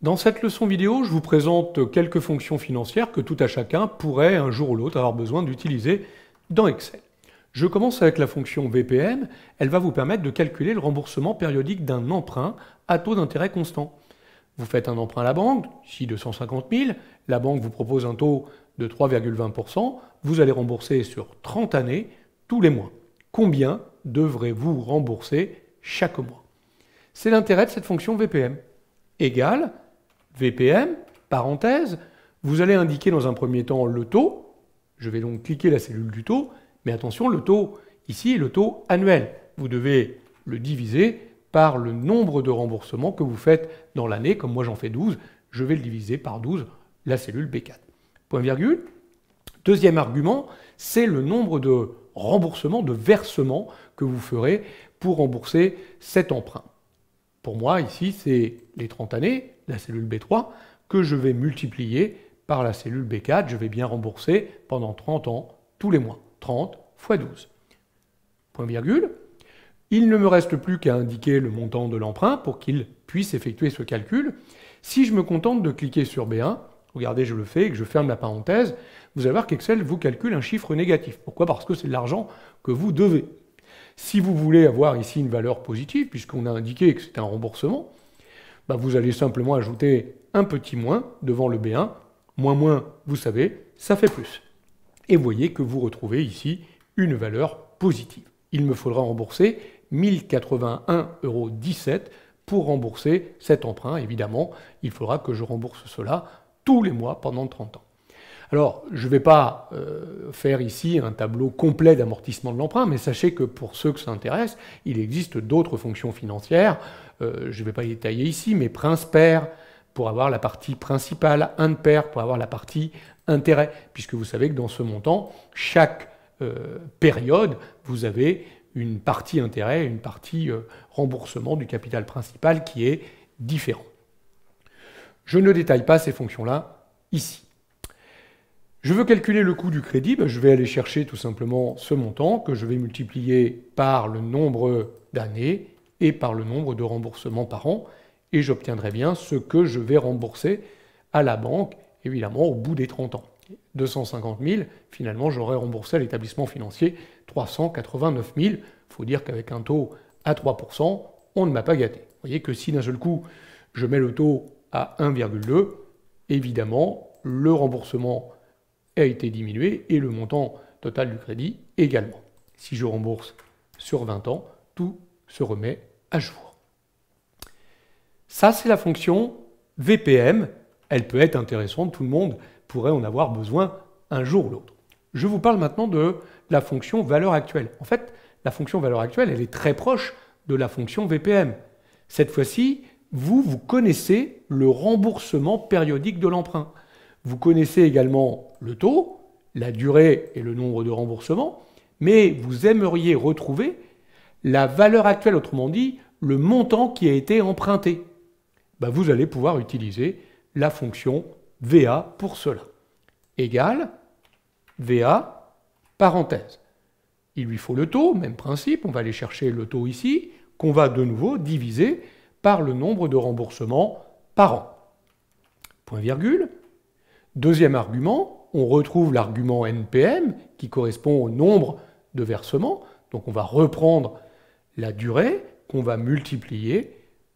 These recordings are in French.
Dans cette leçon vidéo, je vous présente quelques fonctions financières que tout à chacun pourrait un jour ou l'autre avoir besoin d'utiliser dans Excel. Je commence avec la fonction VPM. Elle va vous permettre de calculer le remboursement périodique d'un emprunt à taux d'intérêt constant. Vous faites un emprunt à la banque, ici 250 000, la banque vous propose un taux de 3,20%, vous allez rembourser sur 30 années tous les mois. Combien devrez-vous rembourser chaque mois? C'est l'intérêt de cette fonction VPM. Égale VPM, parenthèse, vous allez indiquer dans un premier temps le taux. Je vais donc cliquer la cellule du taux, mais attention, le taux ici est le taux annuel. Vous devez le diviser par le nombre de remboursements que vous faites dans l'année. Comme moi j'en fais 12, je vais le diviser par 12, la cellule B4. Point virgule. Deuxième argument, c'est le nombre de remboursements, de versements que vous ferez pour rembourser cet emprunt. Pour moi, ici, c'est les 30 années, la cellule B3, que je vais multiplier par la cellule B4. Je vais bien rembourser pendant 30 ans, tous les mois. 30 fois 12. Point virgule. Il ne me reste plus qu'à indiquer le montant de l'emprunt pour qu'il puisse effectuer ce calcul. Si je me contente de cliquer sur B1, regardez, je le fais et que je ferme la parenthèse, vous allez voir qu'Excel vous calcule un chiffre négatif. Pourquoi? Parce que c'est de l'argent que vous devez. Si vous voulez avoir ici une valeur positive, puisqu'on a indiqué que c'est un remboursement, vous allez simplement ajouter un petit moins devant le B1. Moins, vous savez, ça fait plus. Et vous voyez que vous retrouvez ici une valeur positive. Il me faudra rembourser 1081,17 € pour rembourser cet emprunt. Évidemment, il faudra que je rembourse cela tous les mois pendant 30 ans. Alors, je ne vais pas faire ici un tableau complet d'amortissement de l'emprunt, mais sachez que pour ceux que ça intéresse, il existe d'autres fonctions financières. Je ne vais pas les détailler ici, mais prince-père pour avoir la partie principale, Inde-père pour avoir la partie intérêt, puisque vous savez que dans ce montant, chaque période, vous avez une partie intérêt et une partie remboursement du capital principal qui est différent. Je ne détaille pas ces fonctions-là ici. Je veux calculer le coût du crédit, je vais aller chercher tout simplement ce montant que je vais multiplier par le nombre d'années et par le nombre de remboursements par an, et j'obtiendrai bien ce que je vais rembourser à la banque, évidemment, au bout des 30 ans. 250 000, finalement, j'aurais remboursé à l'établissement financier 389 000. Il faut dire qu'avec un taux à 3%, on ne m'a pas gâté. Vous voyez que si d'un seul coup, je mets le taux à 1,2, évidemment, le remboursement a été diminué et le montant total du crédit également. Si je rembourse sur 20 ans, tout se remet à jour. Ça, c'est la fonction VPM. Elle peut être intéressante, tout le monde pourrait en avoir besoin un jour ou l'autre. Je vous parle maintenant de la fonction valeur actuelle. En fait, la fonction valeur actuelle, elle est très proche de la fonction VPM. Cette fois-ci, vous connaissez le remboursement périodique de l'emprunt. Vous connaissez également le taux, la durée et le nombre de remboursements, mais vous aimeriez retrouver la valeur actuelle, autrement dit, le montant qui a été emprunté. Vous allez pouvoir utiliser la fonction VA pour cela. Égale VA, parenthèse. Il lui faut le taux, même principe, on va aller chercher le taux ici, qu'on va de nouveau diviser par le nombre de remboursements par an. Point virgule. Deuxième argument, on retrouve l'argument NPM qui correspond au nombre de versements. Donc on va reprendre la durée qu'on va multiplier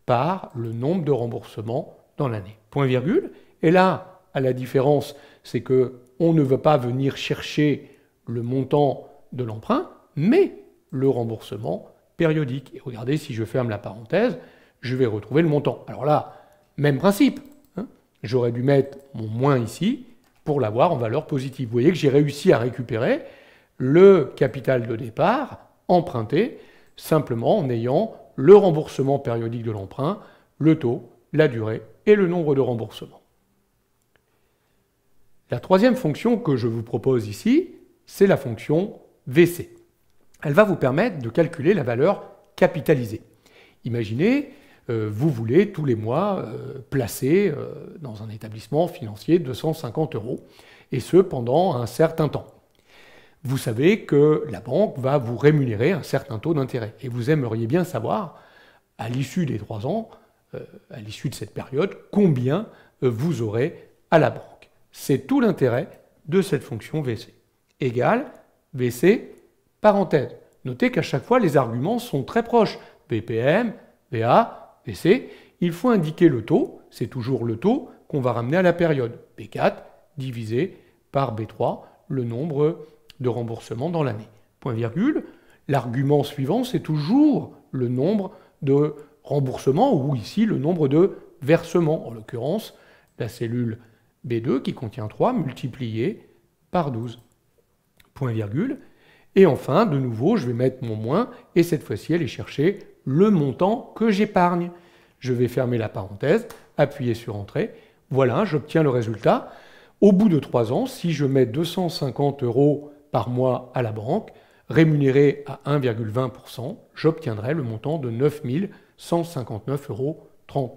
par le nombre de remboursements dans l'année. Point virgule. Et là, à la différence, c'est qu'on ne veut pas venir chercher le montant de l'emprunt, mais le remboursement périodique. Et regardez, si je ferme la parenthèse, je vais retrouver le montant. Alors là, même principe. J'aurais dû mettre mon moins ici pour l'avoir en valeur positive. Vous voyez que j'ai réussi à récupérer le capital de départ emprunté simplement en ayant le remboursement périodique de l'emprunt, le taux, la durée et le nombre de remboursements. La troisième fonction que je vous propose ici, c'est la fonction VC. Elle va vous permettre de calculer la valeur capitalisée. Imaginez, vous voulez tous les mois placer dans un établissement financier 250 €, et ce pendant un certain temps. Vous savez que la banque va vous rémunérer un certain taux d'intérêt, et vous aimeriez bien savoir, à l'issue des 3 ans, à l'issue de cette période, combien vous aurez à la banque. C'est tout l'intérêt de cette fonction VC. Égale VC, parenthèse. Notez qu'à chaque fois, les arguments sont très proches. BPM, BA, VC. Il faut indiquer le taux, c'est toujours le taux qu'on va ramener à la période. B4 divisé par B3, le nombre de remboursements dans l'année. Point virgule. L'argument suivant, c'est toujours le nombre de remboursements, ou ici le nombre de versements. En l'occurrence, la cellule B2 qui contient 3 multiplié par 12. Point virgule. Et enfin, de nouveau, je vais mettre mon moins, et cette fois-ci, aller chercher le montant que j'épargne. Je vais fermer la parenthèse, appuyer sur Entrée. Voilà, j'obtiens le résultat. Au bout de 3 ans, si je mets 250 € par mois à la banque, rémunéré à 1,20%, j'obtiendrai le montant de 9 159,30 €.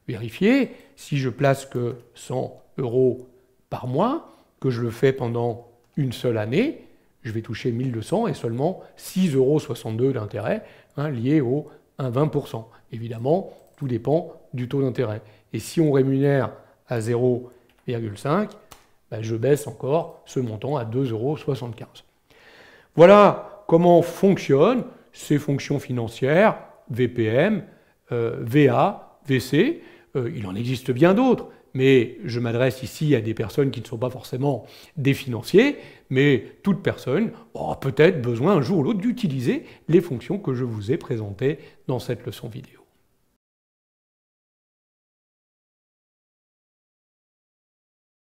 Vérifiez, si je place que 100 € par mois, que je le fais pendant une seule année, je vais toucher 1200 et seulement 6,62 € d'intérêt lié au 1,20%. Évidemment, tout dépend du taux d'intérêt. Et si on rémunère à 0,5, je baisse encore ce montant à 2,75 €. Voilà comment fonctionnent ces fonctions financières, VPM, VA, VC. Il en existe bien d'autres, mais je m'adresse ici à des personnes qui ne sont pas forcément des financiers, mais toute personne aura peut-être besoin un jour ou l'autre d'utiliser les fonctions que je vous ai présentées dans cette leçon vidéo.